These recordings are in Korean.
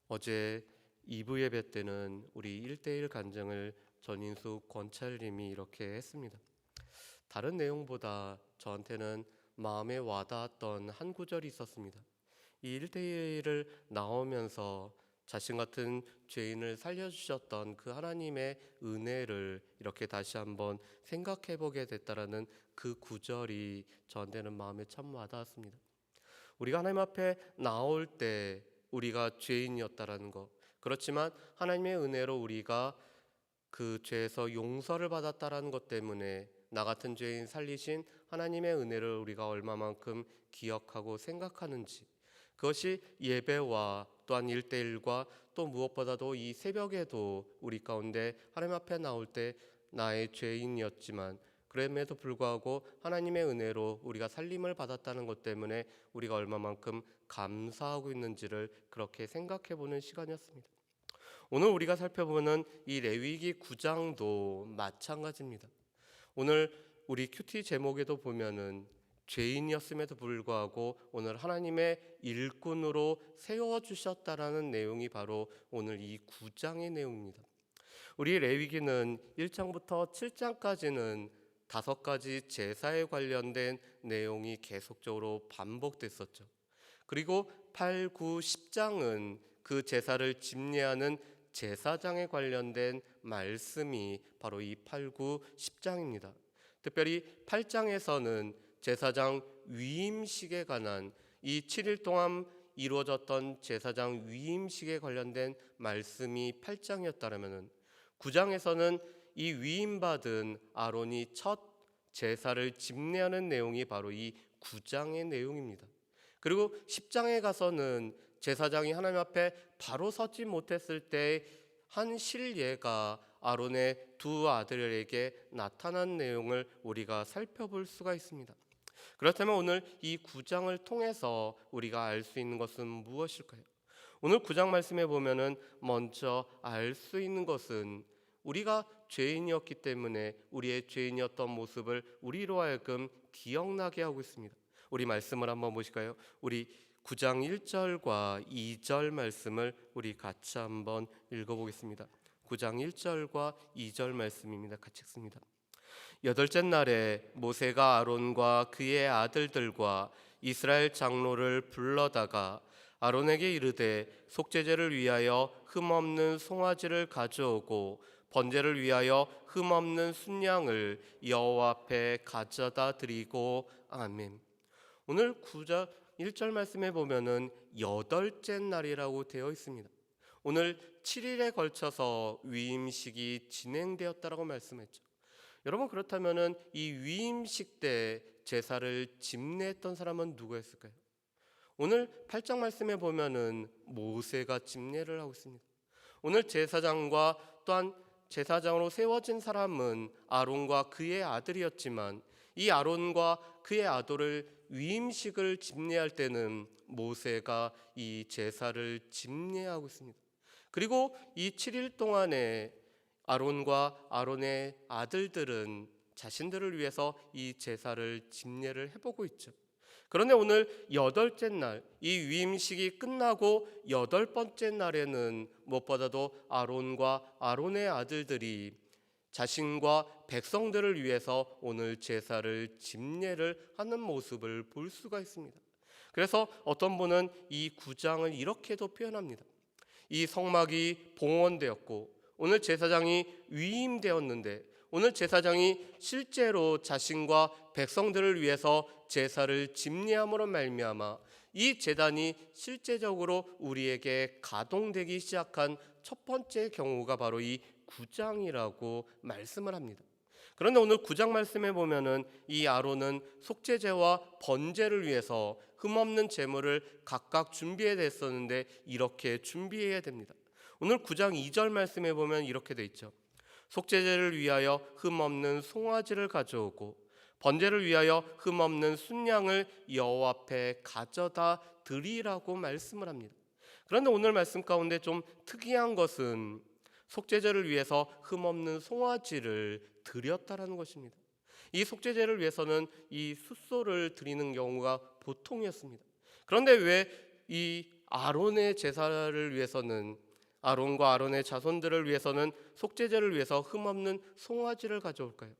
어제 2부 예배 때는 우리 1대1 간증을 전인수 권찰님이 이렇게 했습니다. 다른 내용보다 저한테는 마음에 와닿았던 한 구절이 있었습니다. 이 1대1을 나오면서 자신 같은 죄인을 살려주셨던 그 하나님의 은혜를 이렇게 다시 한번 생각해 보게 됐다라는 그 구절이 저한테는 마음에 참 와닿았습니다. 우리가 하나님 앞에 나올 때 우리가 죄인이었다라는 것, 그렇지만 하나님의 은혜로 우리가 그 죄에서 용서를 받았다라는 것 때문에 나 같은 죄인 살리신 하나님의 은혜를 우리가 얼마만큼 기억하고 생각하는지, 그것이 예배와 또한 1대1과 또 무엇보다도 이 새벽에도 우리 가운데 하나님 앞에 나올 때 나의 죄인이었지만 그럼에도 불구하고 하나님의 은혜로 우리가 살림을 받았다는 것 때문에 우리가 얼마만큼 감사하고 있는지를 그렇게 생각해 보는 시간이었습니다. 오늘 우리가 살펴보는 이 레위기 9장도 마찬가지입니다. 오늘 우리 큐티 제목에도 보면은 죄인이었음에도 불구하고 오늘 하나님의 일꾼으로 세워주셨다라는 내용이 바로 오늘 이 9장의 내용입니다. 우리 레위기는 1장부터 7장까지는 5가지 제사에 관련된 내용이 계속적으로 반복됐었죠. 그리고 8, 9, 10장은 그 제사를 집례하는 제사장에 관련된 말씀이 바로 이 8, 9, 10장입니다. 특별히 8장에서는 제사장 위임식에 관한 이 7일 동안 이루어졌던 제사장 위임식에 관련된 말씀이 8장이었다면 9장에서는 이 위임받은 아론이 첫 제사를 집례하는 내용이 바로 이 9장의 내용입니다. 그리고 10장에 가서는 제사장이 하나님 앞에 바로 서지 못했을 때 한 실예가 아론의 두 아들에게 나타난 내용을 우리가 살펴볼 수가 있습니다. 그렇다면 오늘 이 9장을 통해서 우리가 알 수 있는 것은 무엇일까요? 오늘 9장 말씀에 보면은 먼저 알 수 있는 것은 우리가 죄인이었기 때문에 우리의 죄인이었던 모습을 우리로 하여금 기억나게 하고 있습니다. 우리 말씀을 한번 보실까요? 우리 9장 1절과 2절 말씀을 우리 같이 한번 읽어보겠습니다. 9장 1절과 2절 말씀입니다. 같이 읽습니다. 여덟째 날에 모세가 아론과 그의 아들들과 이스라엘 장로를 불러다가 아론에게 이르되 속죄제를 위하여 흠없는 송아지를 가져오고 번제를 위하여 흠없는 순양을 여호와 앞에 가져다 드리고 아멘. 오늘 9장 1절 말씀에 보면은 여덟째 날이라고 되어 있습니다. 오늘 7일에 걸쳐서 위임식이 진행되었다라고 말씀했죠. 여러분, 그렇다면은 이 위임식 때 제사를 집례했던 사람은 누구였을까요? 오늘 8장 말씀에 보면은 모세가 집례를 하고 있습니다. 오늘 제사장과 또한 제사장으로 세워진 사람은 아론과 그의 아들이었지만 이 아론과 그의 아들을 위임식을 집례할 때는 모세가 이 제사를 집례하고 있습니다. 그리고 이 7일 동안에 아론과 아론의 아들들은 자신들을 위해서 이 제사를 집례를 해보고 있죠. 그런데 오늘 여덟째 날, 이 위임식이 끝나고 8번째 날에는 무엇보다도 아론과 아론의 아들들이 자신과 백성들을 위해서 오늘 제사를 집례를 하는 모습을 볼 수가 있습니다. 그래서 어떤 분은 이 9장을 이렇게도 표현합니다. 이 성막이 봉헌되었고 오늘 제사장이 위임되었는데 오늘 제사장이 실제로 자신과 백성들을 위해서 제사를 집례함으로 말미암아 이 제단이 실제적으로 우리에게 가동되기 시작한 첫 번째 경우가 바로 이 9장이라고 말씀을 합니다. 그런데 오늘 9장 말씀에 보면은 이 아론은 속죄제와 번제를 위해서 흠없는 제물을 각각 준비해 냈었는데 이렇게 준비해야 됩니다. 오늘 9장 2절 말씀에 보면 이렇게 돼 있죠. 속죄제를 위하여 흠없는 송아지를 가져오고 번제를 위하여 흠없는 순양을 여호와 앞에 가져다 드리라고 말씀을 합니다. 그런데 오늘 말씀 가운데 좀 특이한 것은 속죄제를 위해서 흠없는 송아지를 드렸다라는 것입니다. 이 속죄제를 위해서는 이 숫소를 드리는 경우가 보통이었습니다. 그런데 왜 이 아론의 제사를 위해서는, 아론과 아론의 자손들을 위해서는, 속죄제를 위해서 흠없는 송아지를 가져올까요?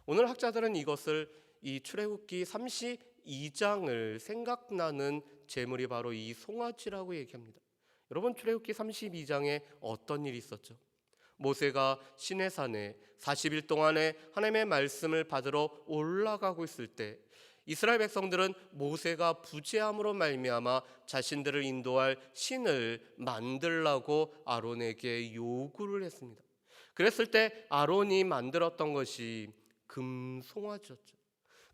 오늘 학자들은 이것을 이 출애굽기 32장을 생각나는 제물이 바로 이 송아지라고 얘기합니다. 여러분, 출애굽기 32장에 어떤 일이 있었죠? 모세가 시내산에 40일 동안에 하나님의 말씀을 받으러 올라가고 있을 때 이스라엘 백성들은 모세가 부재함으로 말미암아 자신들을 인도할 신을 만들라고 아론에게 요구를 했습니다. 그랬을 때 아론이 만들었던 것이 금송아지였죠.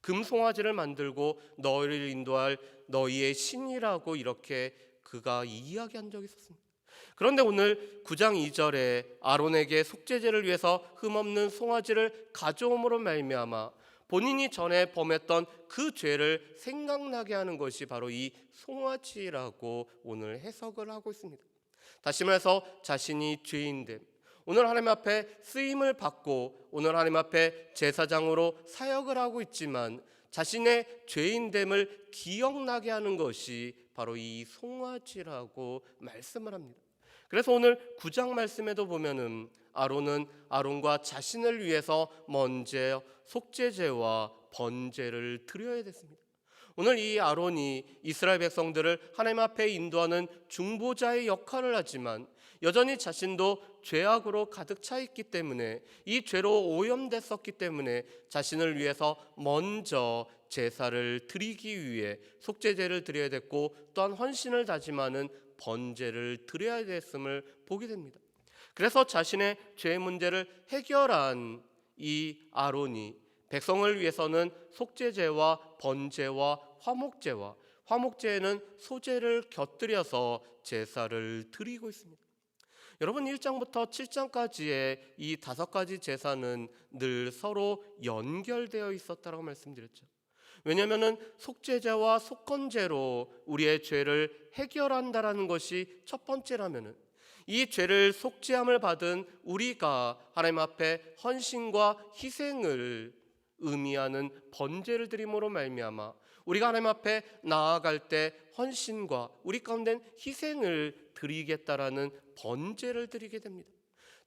금송아지를 만들고 너희를 인도할 너희의 신이라고 이렇게 그가 이야기한 적이 있었습니다. 그런데 오늘 9장 2절에 아론에게 속죄제를 위해서 흠없는 송아지를 가져옴으로 말미암아 본인이 전에 범했던 그 죄를 생각나게 하는 것이 바로 이 송아지라고 오늘 해석을 하고 있습니다. 다시 말해서 자신이 죄인됨, 오늘 하나님 앞에 쓰임을 받고 오늘 하나님 앞에 제사장으로 사역을 하고 있지만 자신의 죄인됨을 기억나게 하는 것이 바로 이 송아지라고 말씀을 합니다. 그래서 오늘 9장 말씀에도 보면은 아론은 아론과 자신을 위해서 먼저 속죄제와 번제를 드려야 됐습니다. 오늘 이 아론이 이스라엘 백성들을 하나님 앞에 인도하는 중보자의 역할을 하지만 여전히 자신도 죄악으로 가득 차 있기 때문에, 이 죄로 오염됐었기 때문에 자신을 위해서 먼저 제사를 드리기 위해 속죄제를 드려야 됐고, 또한 헌신을 다짐하는 번제를 드려야 됐음을 보게 됩니다. 그래서 자신의 죄 문제를 해결한 이 아론이 백성을 위해서는 속죄제와 번제와 화목제와, 화목제에는 소제를 곁들여서 제사를 드리고 있습니다. 여러분, 1장부터 7장까지의 이 5가지 제사는 늘 서로 연결되어 있었다고 말씀드렸죠. 왜냐하면 속죄제와 속건제로 우리의 죄를 해결한다라는 것이 첫 번째라면, 이 죄를 속죄함을 받은 우리가 하나님 앞에 헌신과 희생을 의미하는 번제를 드림으로 말미암아 우리가 하나님 앞에 나아갈 때 헌신과 우리 가운데 희생을 드리겠다라는 번제를 드리게 됩니다.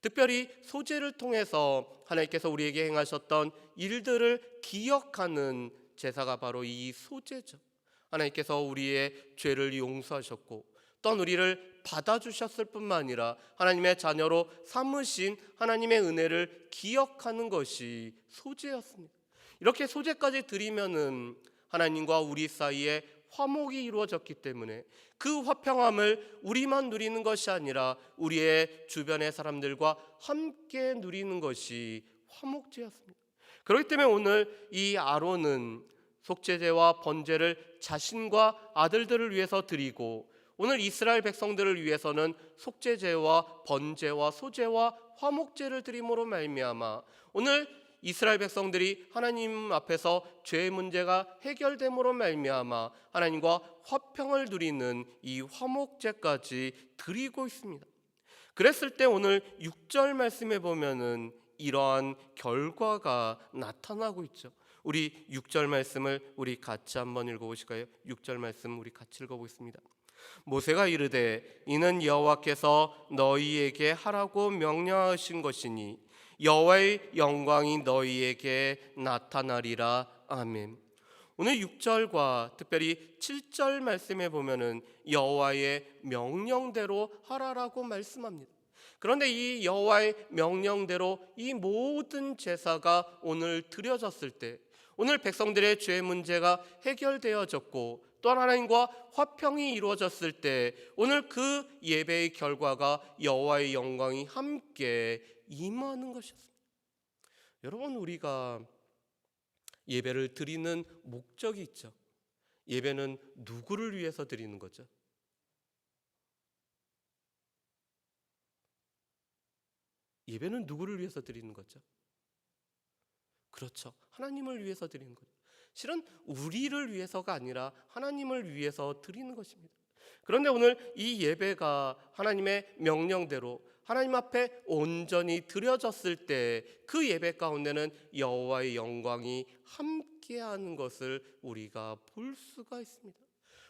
특별히 소제를 통해서 하나님께서 우리에게 행하셨던 일들을 기억하는 제사가 바로 이 소제죠. 하나님께서 우리의 죄를 용서하셨고 또한 우리를 받아주셨을 뿐만 아니라 하나님의 자녀로 삼으신 하나님의 은혜를 기억하는 것이 소제였습니다. 이렇게 소제까지 드리면은 하나님과 우리 사이에 화목이 이루어졌기 때문에 그 화평함을 우리만 누리는 것이 아니라 우리의 주변의 사람들과 함께 누리는 것이 화목제였습니다. 그렇기 때문에 오늘 이 아론은 속죄제와 번제를 자신과 아들들을 위해서 드리고, 오늘 이스라엘 백성들을 위해서는 속죄제와 번제와 소제와 화목제를 드림으로 말미암아 오늘 이스라엘 백성들이 하나님 앞에서 죄의 문제가 해결됨으로 말미암아 하나님과 화평을 누리는 이 화목제까지 드리고 있습니다. 그랬을 때 오늘 6절 말씀에 보면은 이러한 결과가 나타나고 있죠. 우리 6절 말씀을 우리 같이 한번 읽어보실까요? 6절 말씀 우리 같이 읽어보겠습니다. 모세가 이르되 이는 여호와께서 너희에게 하라고 명령하신 것이니 여호와의 영광이 너희에게 나타나리라. 아멘. 오늘 6절과 특별히 7절 말씀에 보면은 여호와의 명령대로 하라라고 말씀합니다. 그런데 이 여호와의 명령대로 이 모든 제사가 오늘 드려졌을 때, 오늘 백성들의 죄 문제가 해결되어졌고 또한 하나님과 화평이 이루어졌을 때 오늘 그 예배의 결과가 여호와의 영광이 함께 임하는 것이었습니다. 여러분, 우리가 예배를 드리는 목적이 있죠. 예배는 누구를 위해서 드리는 거죠? 예배는 누구를 위해서 드리는 거죠? 그렇죠. 하나님을 위해서 드리는 거죠. 실은 우리를 위해서가 아니라 하나님을 위해서 드리는 것입니다. 그런데 오늘 이 예배가 하나님의 명령대로 하나님 앞에 온전히 드려졌을 때 그 예배 가운데는 여호와의 영광이 함께하는 것을 우리가 볼 수가 있습니다.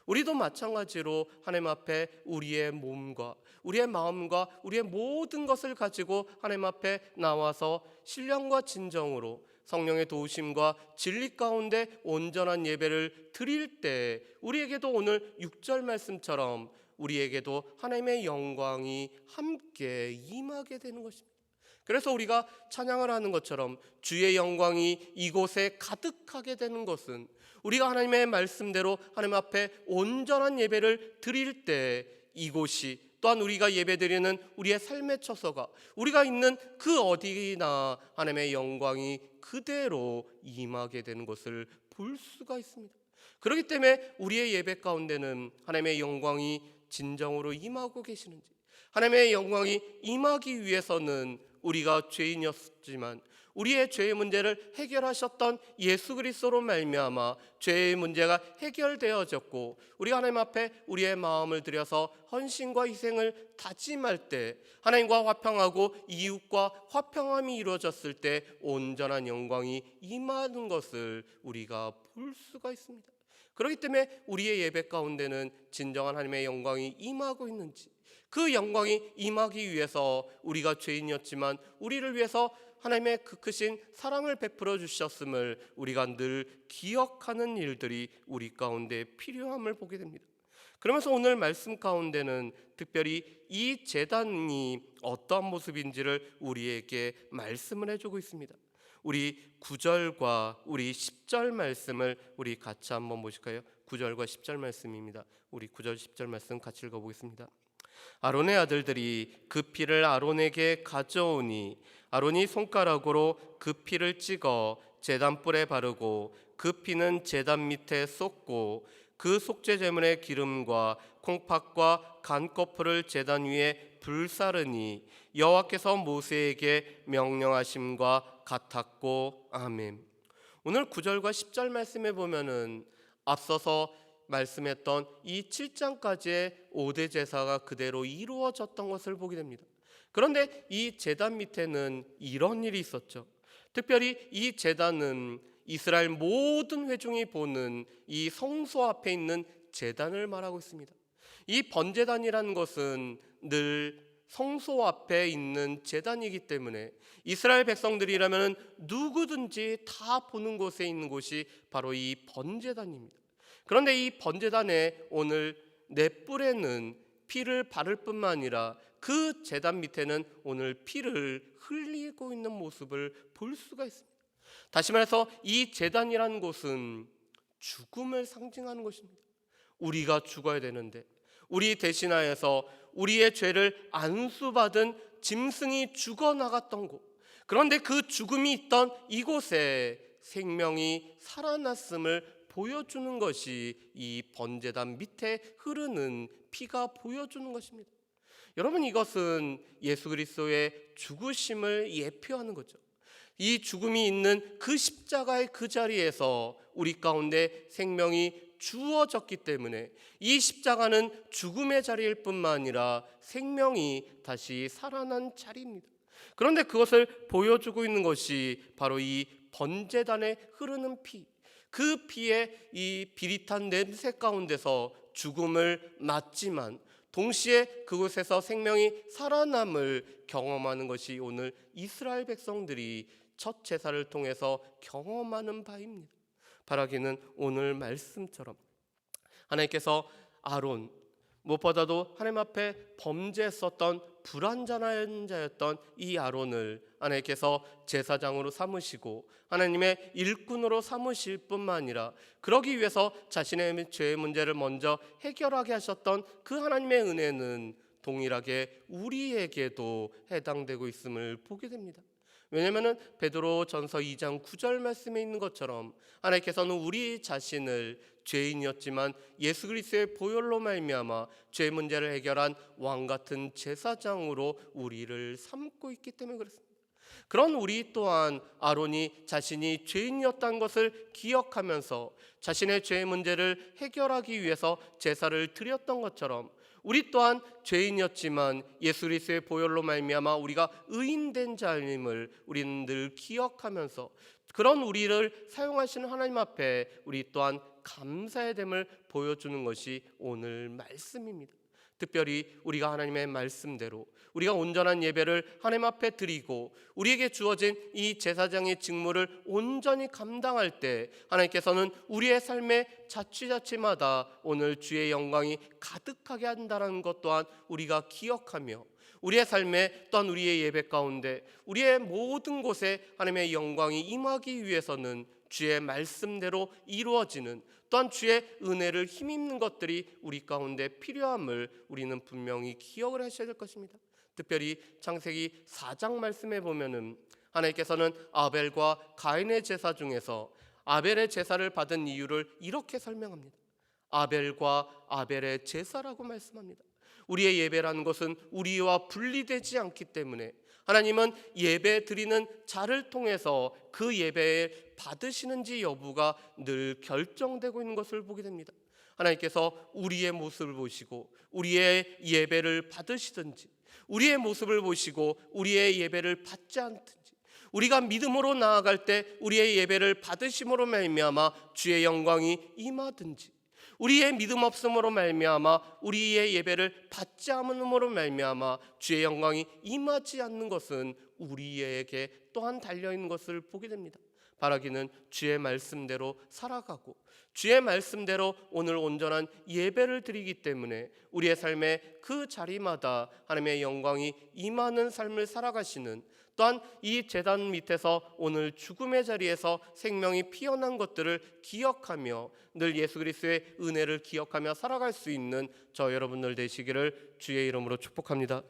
우리도 마찬가지로 하나님 앞에 우리의 몸과 우리의 마음과 우리의 모든 것을 가지고 하나님 앞에 나와서 신령과 진정으로 성령의 도우심과 진리 가운데 온전한 예배를 드릴 때 우리에게도 오늘 6절 말씀처럼 우리에게도 하나님의 영광이 함께 임하게 되는 것입니다. 그래서 우리가 찬양을 하는 것처럼 주의 영광이 이곳에 가득하게 되는 것은 우리가 하나님의 말씀대로 하나님 앞에 온전한 예배를 드릴 때 이곳이 또한 우리가 예배드리는 우리의 삶의 처소가 우리가 있는 그 어디나 하나님의 영광이 그대로 임하게 되는 것을 볼 수가 있습니다. 그렇기 때문에 우리의 예배 가운데는 하나님의 영광이 진정으로 임하고 계시는지, 하나님의 영광이 임하기 위해서는 우리가 죄인이었지만 우리의 죄의 문제를 해결하셨던 예수 그리스도로 말미암아 죄의 문제가 해결되어졌고 우리가 하나님 앞에 우리의 마음을 들여서 헌신과 희생을 다짐할 때 하나님과 화평하고 이웃과 화평함이 이루어졌을 때 온전한 영광이 임하는 것을 우리가 볼 수가 있습니다. 그렇기 때문에 우리의 예배 가운데는 진정한 하나님의 영광이 임하고 있는지, 그 영광이 임하기 위해서 우리가 죄인이었지만 우리를 위해서 하나님의 그 크신 사랑을 베풀어 주셨음을 우리가 늘 기억하는 일들이 우리 가운데 필요함을 보게 됩니다. 그러면서 오늘 말씀 가운데는 특별히 이 제단이 어떠한 모습인지를 우리에게 말씀을 해주고 있습니다. 우리 9절과 우리 10절 말씀을 우리 같이 한번 보실까요? 9절과 10절 말씀입니다. 우리 9절 10절 말씀 같이 읽어보겠습니다. 아론의 아들들이 그 피를 아론에게 가져오니 아론이 손가락으로 그 피를 찍어 제단뿔에 바르고 그 피는 제단 밑에 쏟고 그 속죄 제물의 기름과 콩팥과 간거풀을 제단 위에 불사르니 여호와께서 모세에게 명령하심과 같았고. 아멘. 오늘 9절과 10절 말씀에 보면은 앞서서 말씀했던 이 7장까지의 5대 제사가 그대로 이루어졌던 것을 보게 됩니다. 그런데 이 제단 밑에는 이런 일이 있었죠. 특별히 이 제단은 이스라엘 모든 회중이 보는 이 성소 앞에 있는 제단을 말하고 있습니다. 이 번제단이라는 것은 늘 성소 앞에 있는 제단이기 때문에 이스라엘 백성들이라면 누구든지 다 보는 곳에 있는 곳이 바로 이 번제단입니다. 그런데 이 번제단에 오늘 넷불에는 피를 바를 뿐만 아니라 그 제단 밑에는 오늘 피를 흘리고 있는 모습을 볼 수가 있습니다. 다시 말해서 이 제단이라는 곳은 죽음을 상징하는 것입니다. 우리가 죽어야 되는데 우리 대신하여서 우리의 죄를 안수받은 짐승이 죽어나갔던 곳, 그런데 그 죽음이 있던 이곳에 생명이 살아났음을 보여주는 것이 이 번제단 밑에 흐르는 피가 보여주는 것입니다. 여러분, 이것은 예수 그리스도의 죽으심을 예표하는 거죠. 이 죽음이 있는 그 십자가의 그 자리에서 우리 가운데 생명이 주어졌기 때문에 이 십자가는 죽음의 자리일 뿐만 아니라 생명이 다시 살아난 자리입니다. 그런데 그것을 보여주고 있는 것이 바로 이 번제단에 흐르는 피, 그 피의 이 비릿한 냄새 가운데서 죽음을 맞지만 동시에 그곳에서 생명이 살아남을 경험하는 것이 오늘 이스라엘 백성들이 첫 제사를 통해서 경험하는 바입니다. 바라기는 오늘 말씀처럼 하나님께서 아론, 무엇보다도 하나님 앞에 범죄했었던 불완전한 자였던 이 아론을 하나님께서 제사장으로 삼으시고 하나님의 일꾼으로 삼으실 뿐만 아니라 그러기 위해서 자신의 죄의 문제를 먼저 해결하게 하셨던 그 하나님의 은혜는 동일하게 우리에게도 해당되고 있음을 보게 됩니다. 왜냐하면 베드로 전서 2장 9절 말씀에 있는 것처럼 하나님께서는 우리 자신을 죄인이었지만 예수 그리스도의 보혈로 말미암아 죄 문제를 해결한 왕 같은 제사장으로 우리를 삼고 있기 때문에 그렇습니다. 그런 우리 또한 아론이 자신이 죄인이었다는 것을 기억하면서 자신의 죄의 문제를 해결하기 위해서 제사를 드렸던 것처럼 우리 또한 죄인이었지만 예수 그리스도의 보혈로 말미암아 우리가 의인된 자임을 우리는 늘 기억하면서 그런 우리를 사용하시는 하나님 앞에 우리 또한 감사의 됨을 보여주는 것이 오늘 말씀입니다. 특별히 우리가 하나님의 말씀대로 우리가 온전한 예배를 하나님 앞에 드리고 우리에게 주어진 이 제사장의 직무를 온전히 감당할 때 하나님께서는 우리의 삶의 자취자취마다 오늘 주의 영광이 가득하게 한다는 것 또한 우리가 기억하며 우리의 삶에 또한 우리의 예배 가운데 우리의 모든 곳에 하나님의 영광이 임하기 위해서는 주의 말씀대로 이루어지는 또한 주의 은혜를 힘입는 것들이 우리 가운데 필요함을 우리는 분명히 기억을 하셔야 될 것입니다. 특별히 창세기 4장 말씀에 보면은 하나님께서는 아벨과 가인의 제사 중에서 아벨의 제사를 받은 이유를 이렇게 설명합니다. 아벨과 아벨의 제사라고 말씀합니다. 우리의 예배라는 것은 우리와 분리되지 않기 때문에 하나님은 예배 드리는 자를 통해서 그 예배에 받으시는지 여부가 늘 결정되고 있는 것을 보게 됩니다. 하나님께서 우리의 모습을 보시고 우리의 예배를 받으시든지 우리의 모습을 보시고 우리의 예배를 받지 않든지 우리가 믿음으로 나아갈 때 우리의 예배를 받으심으로 말미암아 주의 영광이 임하든지 우리의 믿음 없음으로 말미암아 우리의 예배를 받지 않음으로 말미암아 주의 영광이 임하지 않는 것은 우리에게 또한 달려있는 것을 보게 됩니다. 바라기는 주의 말씀대로 살아가고 주의 말씀대로 오늘 온전한 예배를 드리기 때문에 우리의 삶의 그 자리마다 하나님의 영광이 임하는 삶을 살아가시는 또한 이 제단 밑에서 오늘 죽음의 자리에서 생명이 피어난 것들을 기억하며 늘 예수 그리스도의 은혜를 기억하며 살아갈 수 있는 저 여러분들 되시기를 주의 이름으로 축복합니다.